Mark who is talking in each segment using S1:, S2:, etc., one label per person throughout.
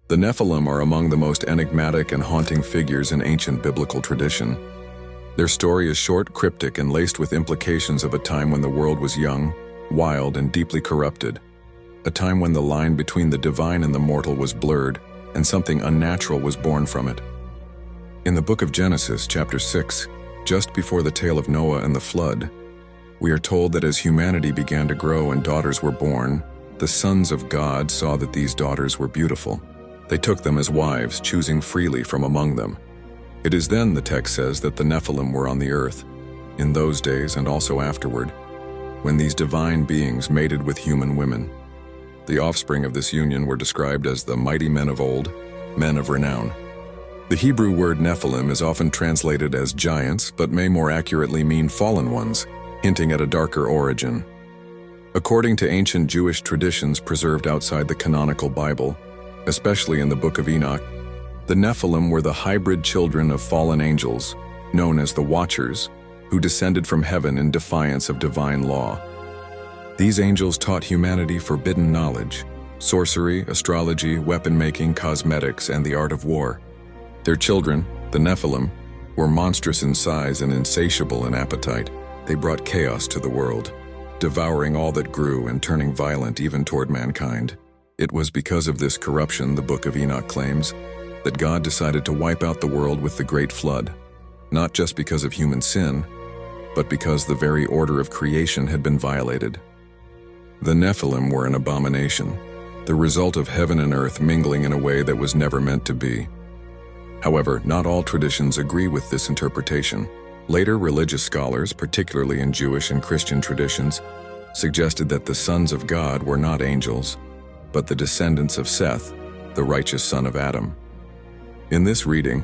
S1: The Nephilim are among the most enigmatic and haunting figures in ancient biblical tradition. Their story is short, cryptic, and laced with implications of a time when the world was young, wild, and deeply corrupted. A time when the line between the divine and the mortal was blurred, and something unnatural was born from it. In the book of Genesis, chapter 6, just before the tale of Noah and the flood, we are told that as humanity began to grow and daughters were born, the sons of God saw that these daughters were beautiful. They took them as wives, choosing freely from among them. It is then, the text says, that the Nephilim were on the earth, in those days and also afterward, when these divine beings mated with human women. The offspring of this union were described as the mighty men of old, men of renown. The Hebrew word Nephilim is often translated as giants, but may more accurately mean fallen ones, hinting at a darker origin. According to ancient Jewish traditions preserved outside the canonical Bible, especially in the book of Enoch, the Nephilim were the hybrid children of fallen angels, known as the Watchers, who descended from heaven in defiance of divine law. These angels taught humanity forbidden knowledge, sorcery, astrology, weapon-making, cosmetics, and the art of war. Their children, the Nephilim, were monstrous in size and insatiable in appetite. They brought chaos to the world, devouring all that grew and turning violent even toward mankind. It was because of this corruption, the book of Enoch claims, that God decided to wipe out the world with the great flood, not just because of human sin, but because the very order of creation had been violated. The Nephilim were an abomination, the result of heaven and earth mingling in a way that was never meant to be. However, not all traditions agree with this interpretation. Later religious scholars, particularly in Jewish and Christian traditions, suggested that the sons of God were not angels, but the descendants of Seth, the righteous son of Adam. In this reading,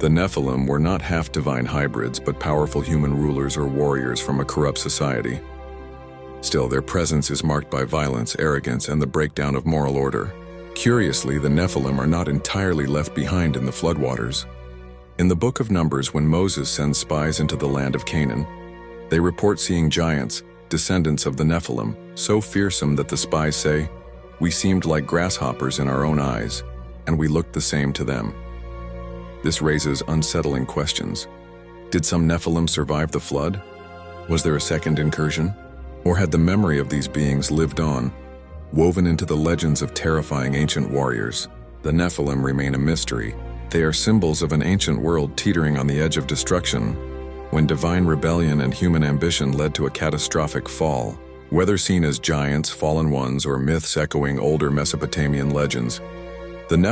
S1: the Nephilim were not half-divine hybrids, but powerful human rulers or warriors from a corrupt society. Still, their presence is marked by violence, arrogance, and the breakdown of moral order. Curiously, the Nephilim are not entirely left behind in the floodwaters. In the book of Numbers, when Moses sends spies into the land of Canaan, they report seeing giants, descendants of the Nephilim, so fearsome that the spies say, "We seemed like grasshoppers in our own eyes, and we looked the same to them." This raises unsettling questions. Did some Nephilim survive the flood? Was there a second incursion? Or had the memory of these beings lived on, woven into the legends of terrifying ancient warriors? The Nephilim remain a mystery. They are symbols of an ancient world teetering on the edge of destruction, when divine rebellion and human ambition led to a catastrophic fall. Whether seen as giants, fallen ones, or myths echoing older Mesopotamian legends,